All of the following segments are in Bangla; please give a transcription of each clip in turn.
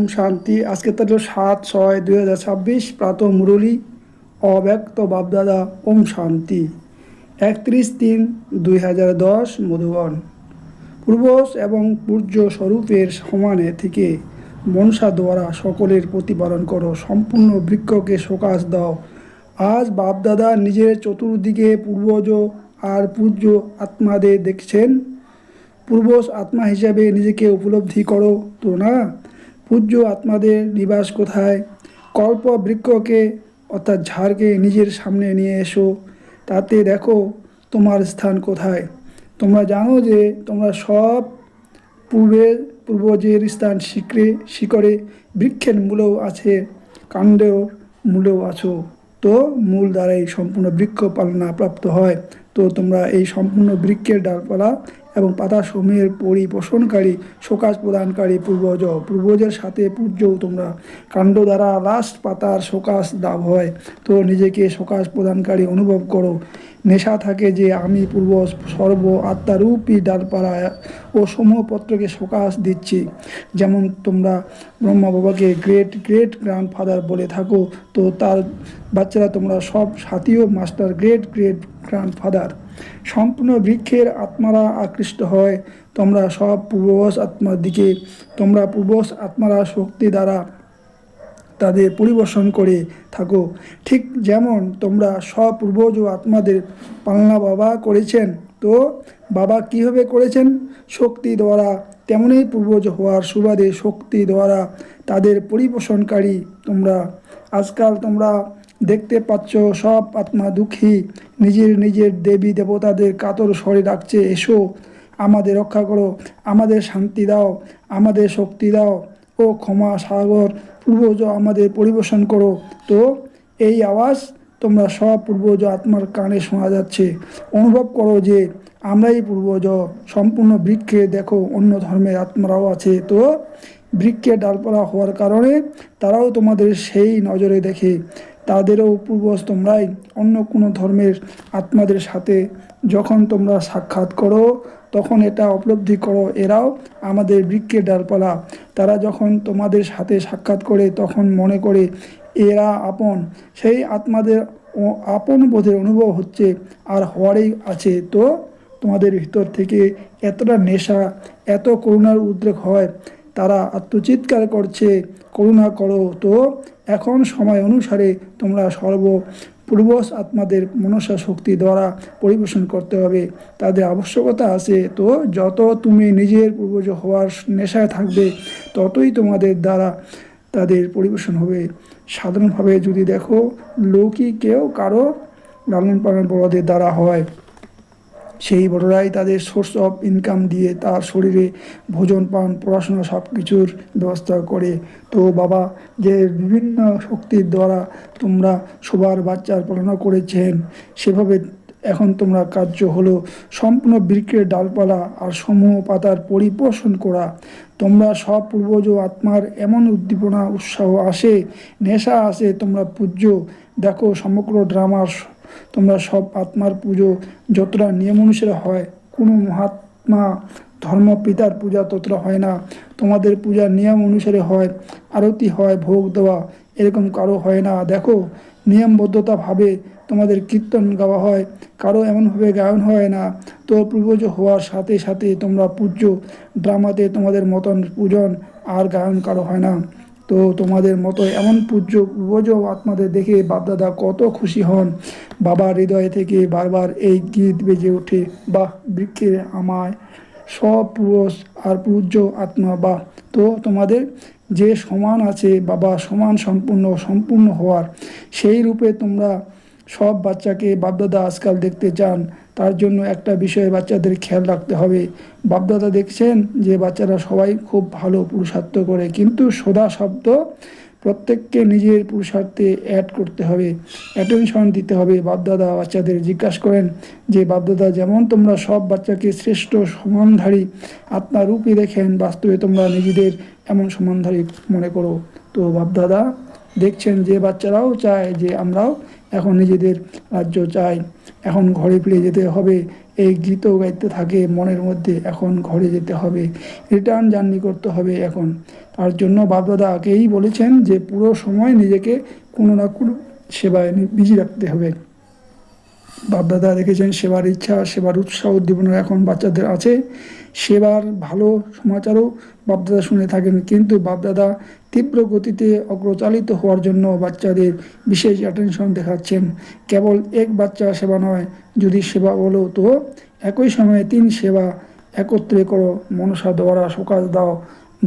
ওম শান্তি। আজকে তাহলে 7/6/2026 প্রাতঃ মুরলী অব্যক্ত বাপদাদা। ওম শান্তি। 31/3/2010 মধুবন। পূর্বজ এবং পূজ্য স্বরূপের সমানে থেকে মনসা দ্বারা সকলের প্রতিপালন করো, সম্পূর্ণ বৃক্ষকে সকাশ দাও। আজ বাপদাদা নিজের চতুর্দিকে পূর্বজ আর পূজ্য আত্মাদের দেখছেন। পূর্বজ আত্মা হিসাবে নিজেকে উপলব্ধি করো তো না। পূজ্য আত্মাদের নিবাস কোথায়? কল্প বৃক্ষকে অর্থাৎ ঝাড়কে নিজের সামনে নিয়ে এসো, তাতে দেখো তোমার স্থান কোথায়। তোমরা জানো যে তোমরা সব পূর্বজের স্থান শিকড়ে, বৃক্ষের মূলেও আছে, কাণ্ডের মূলেও আছো। তো মূল দ্বারাই সম্পূর্ণ বৃক্ষ পালনা প্রাপ্ত হয়। তো তোমরা এই সম্পূর্ণ বৃক্ষের ডালপালা এবং পাতাসমূহের পরিপোষণকারী, সকাশ প্রদানকারী পূর্বজের সাথে পূজ্যও তোমরা। কাণ্ড দ্বারা লাস্ট পাতার সকাশ লাভ হয়। তো নিজেকে সকাশ প্রদানকারী অনুভব করো। নেশা থাকে যে আমি পূর্বজ সর্ব আত্মারূপী ডালপালা ও সমূহপত্রকে সকাশ দিচ্ছি। যেমন তোমরা ব্রহ্মা বাবাকে গ্রেট গ্রেট গ্র্যান্ডফাদার বলে থাকো, তো তার বাচ্চারা তোমরা সব সাথীয় মাস্টার গ্রেট গ্রেট গ্র্যান্ডফাদার। সম্পূর্ণ বৃক্ষের আত্মারা আকৃষ্ট হয় তোমরা সব পূর্বজ আত্মার দিকে। তোমরা পূর্বজ আত্মারা শক্তি দ্বারা তাদের পরিবেশন করে থাকো। ঠিক যেমন তোমরা সব পূর্বজ আত্মাদের পালনা বাবা করেছেন, তো বাবা কীভাবে করেছেন? শক্তি দ্বারা। তেমনই পূর্বজ হওয়ার সুবাদে শক্তি দ্বারা তাদের পরিপোষণকারী তোমরা। আজকাল তোমরা দেখতে পাচ্ছ সব আত্মা দুঃখী, নিজের নিজের দেবী দেবতাদের কাতর স্বরে ডাকছে, এসো আমাদের রক্ষা করো, আমাদের শান্তি দাও, আমাদের শক্তি দাও ও ক্ষমা সাগর পূর্বজ আমাদের পরিবেশন করো। তো এই আওয়াজ তোমরা সব পূর্বজ আত্মার কানে শোনা যাচ্ছে। অনুভব করো যে আমরাই পূর্বজ। সম্পূর্ণ বৃক্ষে দেখো অন্য ধর্মের আত্মারাও আছে। তো বৃক্ষে ডালপালা হওয়ার কারণে তারাও তোমাদের সেই নজরে দেখে। তাদেরও পূর্বজ তোমরাই। অন্য কোনো ধর্মের আত্মাদের সাথে যখন তোমরা সাক্ষাৎ করো তখন এটা উপলব্ধি করো এরাও আমাদের বৃক্ষের ডালপালা। তারা যখন তোমাদের সাথে সাক্ষাৎ করে তখন মনে করে এরা আপন। সেই আত্মাদের আপন বোধের অনুভব হচ্ছে আর হওয়ারই আছে। তো তোমাদের ভিতর থেকে এতটা নেশা, এত করুণার উদ্রেক হয়, তারা আত্মচিৎকার করছে করুণা করো। তো এখন সময় অনুসারে তোমরা পূর্বজ আত্মাদের মনসা শক্তি দ্বারা পরিবেশন করতে হবে, তাদের আবশ্যকতা আছে। তো যত তুমি নিজের পূর্বজ হওয়ার নেশায় থাকবে ততই তোমাদের দ্বারা তাদের পরিবেশন হবে। সাধারণভাবে যদি দেখো লৌকিকেও কারো লালন পালন বড়দের দ্বারা হয়, সেই বড়রাই তাদের সোর্স অফ ইনকাম দিয়ে তার শরীরে ভোজন পান পড়াশোনা সব কিছুর ব্যবস্থা করে। তো বাবা যে বিভিন্ন শক্তির দ্বারা তোমরা সবার বাচ্চার পালনা করেছেন, সেভাবে এখন তোমরা কার্য হলো সম্পূর্ণ বৃক্ষের ডালপালা আর সমূহ পাতার পরিপোষণ করা। তোমরা সব পূর্বজ আত্মার এমন উদ্দীপনা উৎসাহ আসে, নেশা আসে, তোমরা পূজ্য। দেখো সমগ্র ড্রামার তোমরা সব আত্মার পুজো যতটা নিয়ম অনুসারে হয়, কোনো মহাত্মা ধর্ম পিতার পূজা ততটা হয় না। তোমাদের পূজার নিয়ম অনুসারে হয়, আরতি হয়, ভোগ দেওয়া, এরকম কারো হয় না। দেখো নিয়মবদ্ধতাভাবে তোমাদের কীর্তন গাওয়া হয়, কারো এমনভাবে গায়ন হয় না। তো পূর্বজ হওয়ার সাথে সাথে তোমরা পূজ্য। ড্রামাতে তোমাদের মতন পূজন আর গায়ন কারো হয় না। তো তোমাদের মতো এমন পূর্বজ আত্মাদের দেখে বাপদাদা কত খুশি হন। বাবার হৃদয় থেকে বারবার এই গীত বেজে ওঠে, বাহ বৃক্ষে আমায় সব পূর্বজ আর পূজ্য আত্মা বাহ। তো তোমাদের যে সমান আছে বাবা, সমান সম্পূর্ণ হওয়ার সেই রূপে তোমরা সব বাচ্চাকে বাপদাদা আজকাল দেখতে চান। তার জন্য একটা বিষয়ে বাচ্চাদের খেয়াল রাখতে হবে। বাপদাদা দেখছেন যে বাচ্চারা সবাই খুব ভালো পুরুষার্থ করে, কিন্তু সদা শব্দ প্রত্যেককে নিজের পুরুষার্থে অ্যাড করতে হবে, অ্যাটেনশন দিতে হবে। বাপদাদা বাচ্চাদের জিজ্ঞাসা করেন যে বাপদাদা যেমন তোমরা সব বাচ্চাকে শ্রেষ্ঠ সমানধারী আত্মারূপী দেখেন, বাস্তবে তোমরা নিজেদের এমন সমানধারী মনে করো। তো বাপদাদা দেখছেন যে বাচ্চারাও চায় যে আমরাও এখন নিজেদের রাজ্য চাই, এখন ঘরে ফিরে যেতে হবে। এই গীত গাইতে থাকে মনের মধ্যে, এখন ঘরে যেতে হবে, রিটার্ন জার্নি করতে হবে এখন। তার জন্য বাপদাদা আগেই বলেছেন যে পুরো সময় নিজেকে কোনো না কোনো সেবায় বিজি রাখতে হবে। বাপদাদা দেখেছেন সেবার ইচ্ছা, সেবার উৎসাহ উদ্দীপনা এখন বাচ্চাদের আছে। সেবার ভালো সমাচারও বাপদাদা শুনে থাকেন, কিন্তু বাপদাদা তীব্র গতিতে অগ্রচালিত হওয়ার জন্য বাচ্চাদের বিশেষ অ্যাটেনশন দেখাচ্ছেন। কেবল এক বাচ্চা সেবা নয়, যদি সেবা বলো তো একই সময়ে 3 সেবা একত্রে করো। মনসা দ্বারা সকাশ দাও,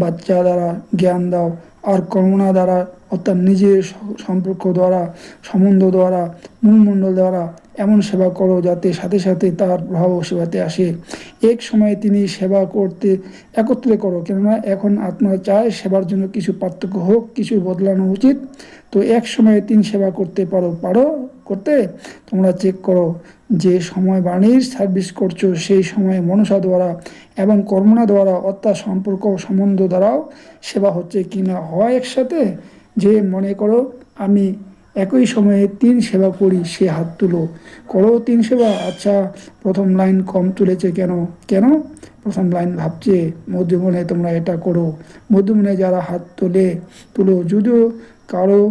বাচ্চা দ্বারা জ্ঞান দাও, আর কর্মণা দ্বারা অর্থাৎ নিজের সম্পর্ক দ্বারা, সম্বন্ধ দ্বারা, মূলমণ্ডল দ্বারা এমন সেবা করো যাতে সাথে সাথে তার প্রভাব সেবাতে আসে। এক সময়ে তিনি সেবা করতে একত্রে করো, কেননা এখন আত্মা চায় সেবার জন্য কিছু পার্থক্য হোক, কিছু বদলানো উচিত। তো এক সময়ে 3 সেবা করতে পারো করতে। তোমরা চেক করো যে সময় বাণীর সার্ভিস করছো সেই সময় মনসা দ্বারা এবং কর্মণা দ্বারা অর্থাৎ সম্পর্ক সম্বন্ধ দ্বারাও সেবা হচ্ছে কি না। হয় একসাথে, যে মনে করো আমি একই সময়ে 3 সেবা করি, সে হাত তুলো, করো 3 সেবা। আচ্ছা, প্রথম লাইন কম তুলেছে কেন? প্রথম লাইন ভাবছে মধ্যমনে তোমরা এটা করো। মধ্যমনে যারা হাত তুলো, যদিও কারো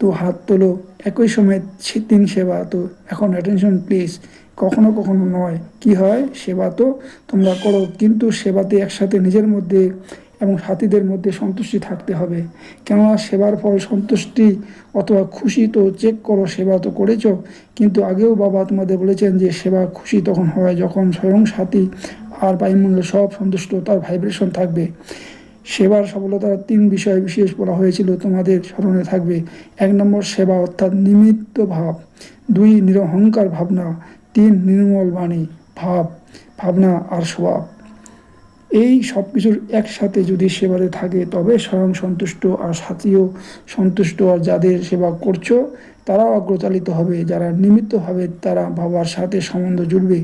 তো হাত তোলো একই সময়ে 3 সেবা। তো এখন অ্যাটেনশন প্লিজ, কখনো কখনো নয়, কি হয় সেবা তো তোমরা করো, কিন্তু সেবাতে একসাথে নিজের মধ্যে এবং সাথীদের মধ্যে সন্তুষ্টি থাকতে হবে। কেননা সেবার ফল সন্তুষ্টি অথবা খুশি। তো চেক করো সেবা তো করেছো, কিন্তু আগেও বাবা তোমাদের বলেছেন যে সেবা খুশি তখন হয় যখন স্বয়ং সাথী আর বায়ুমণ্ডল সব সন্তুষ্ট, তার ভাইব্রেশন থাকবে। সেবার সফলতার 3 বিষয় বিশেষ বলা হয়েছিল, তোমাদের স্মরণে থাকবে। 1 নম্বর সেবা অর্থাৎ নিমিত্ত ভাব, 2 নিরহংকার ভাবনা, 3 নির্মল বাণী, ভাবনা আর স্বভাব। এই সব কিছুর একসাথে যদি সেবাতে থাকে তবে স্বয়ং সন্তুষ্ট আর সাথীও সন্তুষ্ট, আর যাদের সেবা করছো তারাও অগ্রচালিত হবে। যারা নিমিত্ত ভাবে তারা বাবার সাথে সম্বন্ধ জুড়বে।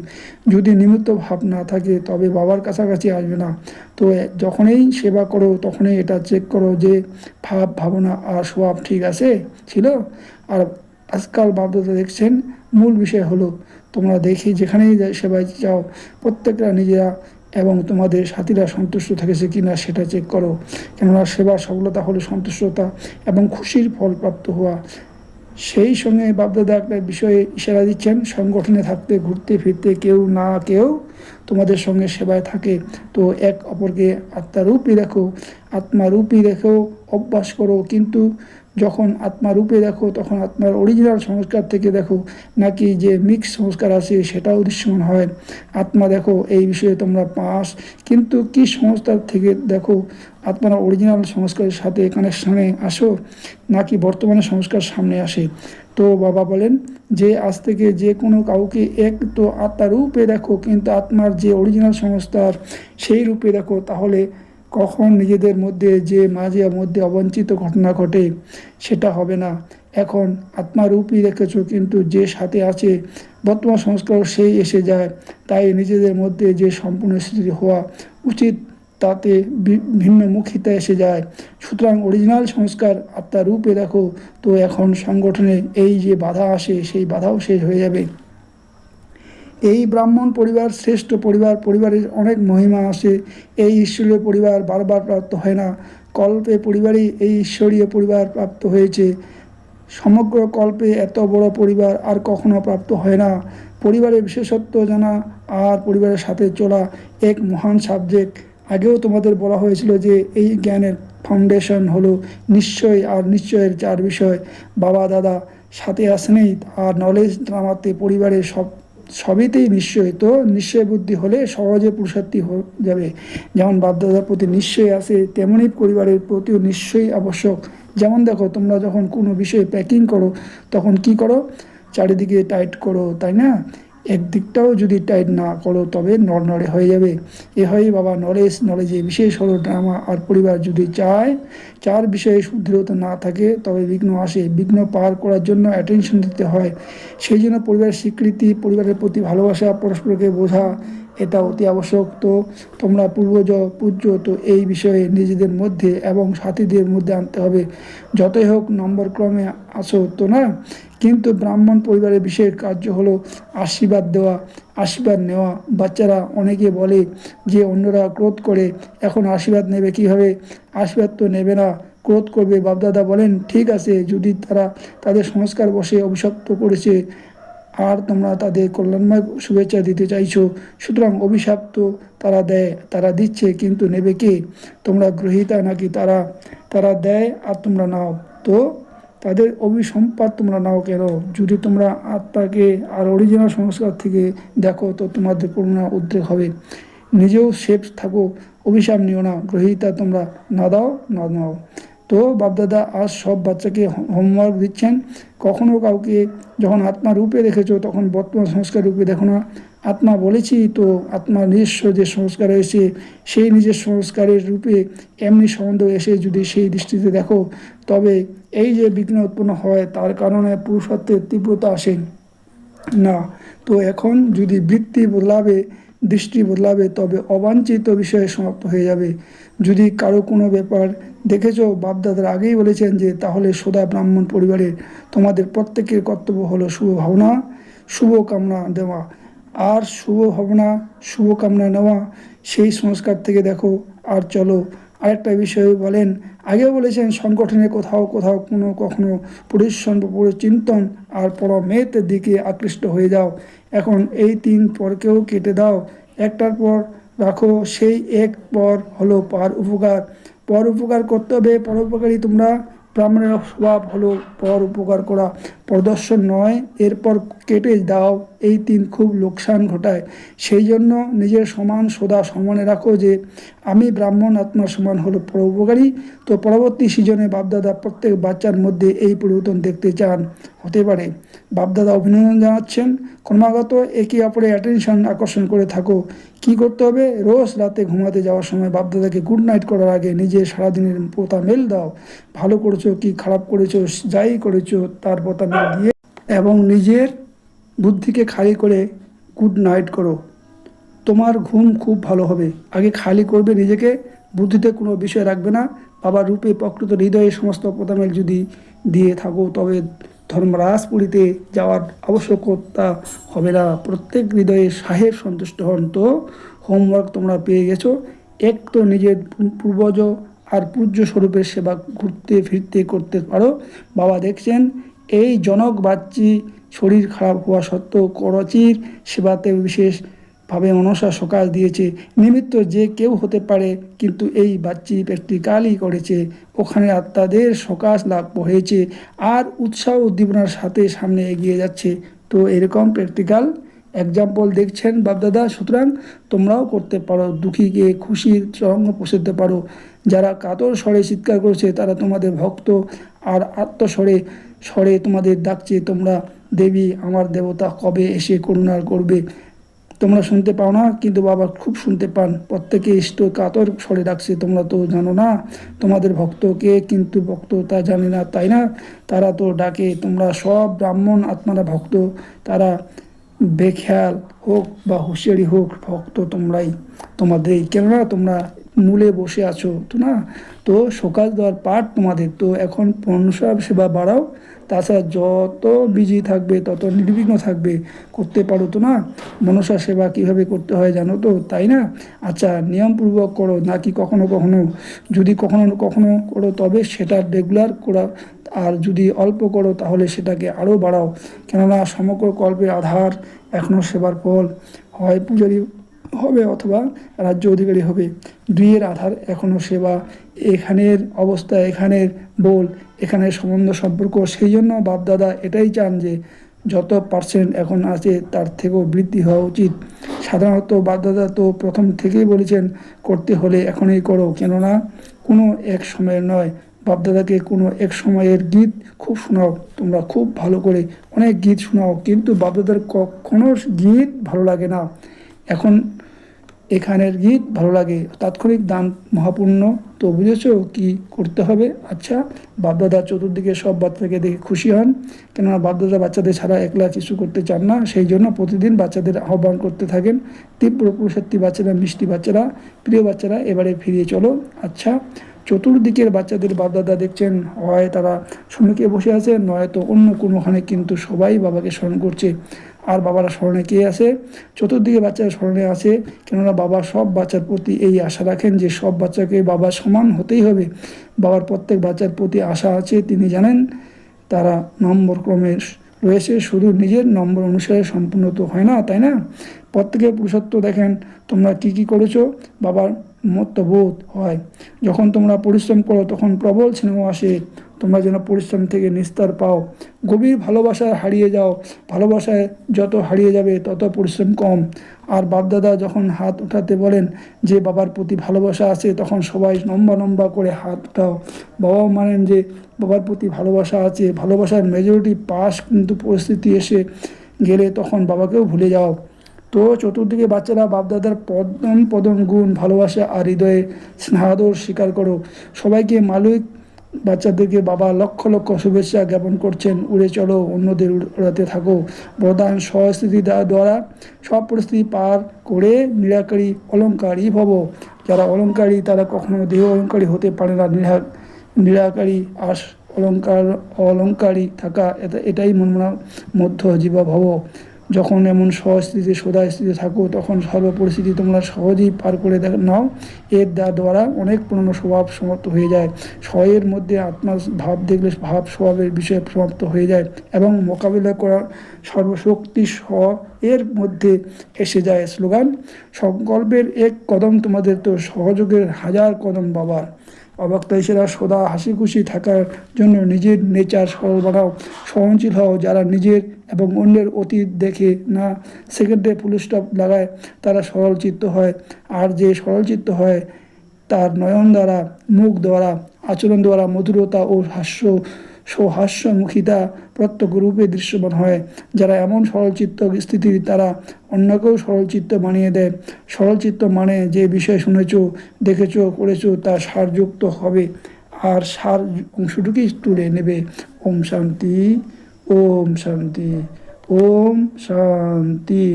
যদি নিমিত্ত ভাব না থাকে তবে বাবার কাছাকাছি আসবে না। তো যখনই সেবা করো তখনই এটা চেক করো যে ভাবনা আর স্বভাব ঠিক ছিল। আর আজকাল বাপদাদা দেখছেন মূল বিষয় হলো তোমরা দেখি যেখানেই সেবায় যাও প্রত্যেকটা নিজেরা এবং তোমাদের সাথীরা সন্তুষ্ট থেকেছে কিনা সেটা চেক করো। কেননা সেবার সফলতা হলো সন্তুষ্টতা এবং খুশির ফল প্রাপ্ত হওয়া। সেই সঙ্গে বাপদাদা একটা বিষয়ে ইশারা দিচ্ছেন, সংগঠনে থাকতে ঘুরতে ফিরতে কেউ না কেউ তোমাদের সঙ্গে সেবায় থাকে। তো এক অপরকে আত্মারূপী রেখেও অভ্যাস করো। কিন্তু যখন আত্মারূপে দেখো তখন আত্মার অরিজিনাল সংস্কার থেকে দেখো, নাকি যে মিক্স সংস্কার আছে সেটাও দৃশ্যমান হয়। আত্মা দেখো এই বিষয়ে তোমরা পাস, কিন্তু কি সংস্কার থেকে দেখো, আত্মার অরিজিনাল সংস্কারের সাথে কানেকশানে আসো নাকি বর্তমানে সংস্কার সামনে আসে। তো বাবা বলেন যে আজ থেকে যে কোনো কাউকে এক তো আত্মার রূপে দেখো, কিন্তু আত্মার যে অরিজিনাল সংস্কার সেই রূপে দেখো। তাহলে কখন নিজেদের মধ্যে যে মাঝে মধ্যে অবাঞ্ছিত ঘটনা ঘটে সেটা হবে না। এখন আত্মারূপী রেখেছ, কিন্তু যে সাথে আছে বর্তমান সংস্কার সেই এসে যায়। তাই নিজেদের মধ্যে যে সম্পূর্ণ স্থিতি হওয়া উচিত তাতে ভিন্নমুখিতা এসে যায়। সুতরাং অরিজিনাল সংস্কার আত্মার রূপে দেখো। তো এখন সংগঠনে এই যে বাধা আসে সেই বাধাও শেষ হয়ে যাবে। এই ব্রাহ্মণ পরিবার শ্রেষ্ঠ পরিবার, পরিবারের অনেক মহিমা আছে। এই ঈশ্বরীয় পরিবার বারবার প্রাপ্ত হয় না, কল্পে পরিবারই এই ঈশ্বরীয় পরিবার প্রাপ্ত হয়েছে। সমগ্র কল্পে এত বড় পরিবার আর কখনো প্রাপ্ত হয় না। পরিবারের বিশেষত্ব জানা আর পরিবারের সাথে চলা এক মহান সাবজেক্ট। আগেও তোমাদের বলা হয়েছিল যে এই জ্ঞানের ফাউন্ডেশন হলো নিশ্চয়, আর নিশ্চয়ের 4 বিষয়। বাবা দাদা সাথে আসেনি, আর নলেজ নামাতে পরিবারের সবইতেই নিশ্চয়। তো নিশ্চয় বুদ্ধি হলে সহজে পুরুষার্থী হয়ে যাবে। যেমন বাপদাদার প্রতি নিশ্চয় আছে, তেমনই পরিবারের প্রতিও নিশ্চয়ই আবশ্যক। যেমন দেখো তোমরা যখন কোনো বিষয়ে প্যাকিং করো তখন কি করো, চারিদিকে টাইট করো, তাই না? একদিকটাও যদি টাইট না করো তবে নড়নড়ে হয়ে যাবে। এ হয় বাবা নলেজে বিশেষ হলো ড্রামা। আর পরিবার যদি 4 বিষয়ে সুদৃঢ়তা না থাকে তবে বিঘ্ন আসে। বিঘ্ন পার করার জন্য অ্যাটেনশন দিতে হয়। সেই জন্য পরিবারের স্বীকৃতি, পরিবারের প্রতি ভালোবাসা, পরস্পরকে বোঝা, এটা অতি আবশ্যক। তো তোমরা পূর্বজ পূজ্য, তো এই বিষয়ে নিজেদের মধ্যে এবং সাথীদের মধ্যে আনতে হবে। যতই হোক নম্বর ক্রমে আসো তো না, কিন্তু ব্রাহ্মণ পরিবারের বিশেষ কার্য হলো আশীর্বাদ দেওয়া, আশীর্বাদ নেওয়া। বাচ্চারা অনেকে বলে যে অন্যরা ক্রোধ করে, এখন আশীর্বাদ নেবে কীভাবে? আশীর্বাদ তো নেবে না, ক্রোধ করবে। বাপদাদা বলেন ঠিক আছে, যদি তারা তাদের সংস্কার বসে অভিশপ্ত করেছে আর তোমরা তাদের কল্যাণময় শুভেচ্ছা দিতে চাইছো, সুতরাং অভিশাপ তো তারা দেয়, তারা দিচ্ছে, কিন্তু নেবে কে? তোমরা গ্রহীতা নাকি তারা? তারা দেয় আর তোমরা নাও, তো তাদের অভিসম্পাদ তোমরা নাও কেন? যদি তোমরা আত্মাকে আর অরিজিনাল সংস্কার থেকে দেখো তো তোমাদের করুণা উদ্রেক হবে। নিজেও সেফ থাকো, অভিশাপ নিও না, গ্রহীতা তোমরা না দাও না নাও। তো বাপদাদা আজ সব বাচ্চাকে হোমওয়ার্ক দিচ্ছেন, কখনো কাউকে যখন আত্মা রূপে দেখেছো তখন বর্তমান সংস্কার রূপে দেখো না। আত্মা বলেছি তো, আত্মার নিজস্ব যে সংস্কার হয়েছে সেই নিজের সংস্কারের রূপে এমনি সম্বন্ধ এসে যদি সেই দৃষ্টিতে দেখো, তবে এই যে বিঘ্ন উৎপন্ন হয় তার কারণে পুরুষত্বের তীব্রতা আসে না। তো এখন যদি বৃত্তি বদলাবে, দৃষ্টি বদলাবে, তবে অবাঞ্ছিত বিষয়ে সমাপ্ত হয়ে যাবে। যদি কারো কোনো ব্যাপার দেখেছো, বাপদাদার আগেই বলেছেন যে তাহলে সদা ব্রাহ্মণ পরিবারের তোমাদের প্রত্যেকের কর্তব্য হলো শুভ ভাবনা, শুভ কামনা দেওয়া। আর শুভ ভাবনা, শুভ কামনা নেওয়া সেই সংস্কার থেকে দেখো আর চলো। আরেকটা বিষয় বলেন, আগে বলেছেন সংগঠনে কোথাও কোথাও কখনো পরিশ্রম চিন্তন আর পরমেতের দিকে আকৃষ্ট হয়ে যাও। এখন এই 3 পরকেও কেটে দাও, একটার পর রাখো। সেই এক পর হলো পার উপকার। পর উপকার করতে হবে, পরোপকারী তোমরা। ব্রাহ্মণের স্বভাব হলো পর উপকার করা, প্রদর্শন নয়। এরপর কেটে দাও, এই 3 খুব লোকসান ঘটায়। সেই জন্য নিজের সমান সদা সমানে রাখো যে আমি ব্রাহ্মণ আত্মার সমান হলো পরোপকারী। তো পরবর্তী সিজনে বাপদাদা প্রত্যেক বাচ্চার মধ্যে এই পরিবর্তন দেখতে চান, হতে পারে। বাপদাদা অভিনন্দন জানাচ্ছেন। ক্রমাগত একে অপরের অ্যাটেনশন আকর্ষণ করে থাকো। কি করতে হবে? রোজ রাতে ঘুমাতে যাওয়ার সময় বাপদাদাকে গুড নাইট করার আগে নিজের সারাদিনের পোতা মেল দাও। ভালো করেছো কি খারাপ করেছো, যাই করেছো তার পোতা মেল দিয়ে এবং নিজের বুদ্ধিকে খালি করে গুড নাইট করো। তোমার ঘুম খুব ভালো হবে। আগে খালি করবে নিজেকে, বুদ্ধিতে কোনো বিষয় রাখবে না। বাবার রূপে প্রকৃত হৃদয়ে সমস্ত পোতামেল যদি দিয়ে থাকো, তবে ধর্মরাজপুরীতে যাওয়ার আবশ্যকতা হবে না। প্রত্যেক হৃদয়ে সাহেব সন্তুষ্ট হন। তো হোমওয়ার্ক তোমরা পেয়ে গেছো। এক তো নিজের পূর্বজ আর পূজ্য স্বরূপের সেবা ঘুরতে ফিরতে করতে পারো। বাবা দেখছেন এই জনক বাচ্চি শরীর খারাপ হওয়া সত্ত্বেও করচির সেবাতে বিশেষভাবে মনসা সকাশ দিয়েছে। নিমিত্ত যে কেউ হতে পারে, কিন্তু এই বাচ্চি প্র্যাকটিক্যালি করেছে, ওখানে আত্মাদের সকাশ লাভ হয়েছে আর উৎসাহ উদ্দীপনার সাথে সামনে এগিয়ে যাচ্ছে। তো এরকম প্র্যাকটিক্যাল এক্সাম্পল দেখছেন বাপদাদা। সুতরাং তোমরাও করতে পারো, দুঃখীকে খুশির চরঙ্গ পৌঁছতে পারো। যারা কাতর স্বরে চিৎকার করছে তারা তোমাদের ভক্ত, আর আত্মস্বরে স্বরে তোমাদের ডাকছে, তোমরা দেবী, আমার দেবতা কবে এসে করুণা করবে। তোমরা শুনতে পাও না, কিন্তু বাবা খুব শুনতে পান। প্রত্যেকে ইষ্ট কাতর স্বরে ডাকছে। তোমরা তো জানো না তোমাদের ভক্তকে, কিন্তু ভক্ত তা জানে না, তাই না? তারা তো ডাকে। তোমরা সব ব্রাহ্মণ আত্মারা ভক্ত, তারা বেখেয়াল হোক বা হুঁশিয়ারি হোক, ভক্ত তোমরাই, তোমাদেরই। কেননা তোমরা মূলে বসে আছো তো না। তো সকাল দেওয়ার পাঠ তোমাদের। তো এখন মনসা সেবা বাড়াও। তাছাড়া যত বিজি থাকবে তত নির্বিঘ্ন থাকবে, করতে পারো তো না। মনসা সেবা কীভাবে করতে হয় জানো তো, তাই না? আচ্ছা, নিয়মপূর্বক করো নাকি কখনো কখনো? যদি কখনো কখনো করো তবে সেটা রেগুলার করা, আর যদি অল্প করো তাহলে সেটাকে আরও বাড়াও। কেননা সমগ্র কল্পের আধার এখনও সেবার ফল হয় পূজারী হবে অথবা রাজ্য অধিকারী হবে। দুইয়ের আধার এখনও সেবা। এখানের অবস্থা, এখানের বল, এখানের সম্বন্ধ সম্পর্ক। সেই জন্য বাপদাদা এটাই চান যে যত পার্সেন্ট এখন আছে তার থেকেও বৃদ্ধি হওয়া উচিত। সাধারণত বাপদাদা তো প্রথম থেকেই বলেছেন করতে হলে এখনই করো, কেননা কোনো এক সময়ের নয়। বাপদাদাকে কোনো এক সময়ের গীত খুব শোনাও, তোমরা খুব ভালো করে অনেক গীত শোনাও, কিন্তু বাপদাদার কখনো গীত ভালো লাগে না। এখন এখানের গীত ভালো লাগে, তাৎক্ষণিক দান মহাপূর্ণ। তো বুঝেছো কি করতে হবে? আচ্ছা, বাপদাদা চতুর্দিকে সব বাচ্চাকে দেখে খুশি হন, কেননা বাপদাদা বাচ্চাদের ছাড়া একলা কিছু করতে চান না। সেই জন্য প্রতিদিন বাচ্চাদের আহ্বান করতে থাকেন, তীব্র পুরুষার্থী বাচ্চারা, মিষ্টি বাচ্চারা, প্রিয় বাচ্চারা, এবারে ফিরিয়ে চলো। আচ্ছা, চতুর্দিকের বাচ্চাদের বাপদাদা দেখছেন, হয় তারা সম্মুখে বসে আছে, নয়তো অন্য কোনোখানে, কিন্তু সবাই বাবাকে স্মরণ করছে। আর বাবারা স্মরণে কে আছে? চতুর্দিকে বাচ্চারা স্মরণে আছে, কেননা বাবা সব বাচ্চার প্রতি এই আশা রাখেন যে সব বাচ্চাকে বাবা সমান হতেই হবে। বাবার প্রত্যেক বাচ্চার প্রতি আশা আছে, তিনি জানেন তারা নম্বর ক্রমে রয়েছে, শুধু নিজের নম্বর অনুসারে সম্পূর্ণ তো হয় না, তাই না? প্রত্যেকের পুরুষত্ব দেখেন, তোমরা কি কি করেছো, বাবার মতবোধ হয়। যখন তোমরা পরিশ্রম করো তখন প্রবল স্নেহ আসে, তোমরা যেন পরিশ্রম থেকে নিস্তার পাও। গভীর ভালোবাসায় হারিয়ে যাও, ভালোবাসায় যত হারিয়ে যাবে তত পরিশ্রম কম। আর বাপদাদা যখন হাত উঠাতে বলেন যে বাবার প্রতি ভালোবাসা আছে, তখন সবাই লম্বা লম্বা করে হাত উঠাও। বাবাও মানেন যে বাবার প্রতি ভালোবাসা আছে, ভালোবাসার মেজরিটি পাস, কিন্তু পরিস্থিতি এসে গেলে তখন বাবাকেও ভুলে যাও। তো চতুর্দিকে বাচ্চারা বাপদাদার পদম পদম গুণ, ভালোবাসা আর হৃদয়ে স্নেহাদর স্বীকার করো। সবাইকে মালিক বাচ্চাদেরকে বাবা লক্ষ লক্ষ শুভেচ্ছা জ্ঞাপন করছেন। উড়ে চলো, অন্যদের উড়াতে থাকো। বরদান সহস্থিতি দ্বারা সব পরিস্থিতি পার করে নিরাকারী অলঙ্কারী ভব। যারা অলঙ্কারী তারা কখনো দেহ অলঙ্কারী হতে পারে না। নিরাকারী আস অলঙ্কারী থাকা, এটাই মধ্য জীবা ভব। যখন এমন সহস্থিতি সদা স্থিতি থাকো, তখন সর্ব পরিস্থিতি তোমরা সহজেই পার করে নাও। এর দ্বারা অনেক পুরনো স্বভাব সমাপ্ত হয়ে যায়। স্বয়ের মধ্যে আত্মার ভাব দেখলে ভাব স্বভাবের বিষয়ে সমাপ্ত হয়ে যায় এবং মোকাবিলা করার সর্বশক্তি এর মধ্যে এসে যায়। স্লোগান: সংকল্পের এক কদম তোমাদের, তো সহযোগের হাজার কদম বাবার। অবাক্তা এসেরা সদা হাসি খুশি থাকার জন্য নিজের নেচার সরল বানাও, সহনশীল হও। যারা নিজের এবং অন্যের অতীত দেখে না সেকেন্ডে ফুল স্টপ লাগায়, তারা সরল চিত্ত হয়। আর যে সরল চিত্ত হয় তার নয়ন দ্বারা, মুখ দ্বারা, আচরণ দ্বারা মধুরতা ও সৌহাস্যমুখিতা প্রত্যক্ষ রূপে দৃশ্যমান হয়। যারা এমন সরলচিত্ত স্থিতির, তারা অন্যকেও সরলচিত্ত বানিয়ে দেয়। সরলচিত্ত মানে যে বিষয় শুনেছ, দেখেছ, করেছ তা সারযুক্ত হবে, আর সার অংশটুকুই তুলে নেবে। ওম শান্তি, ওম শান্তি, ওম শান্তি।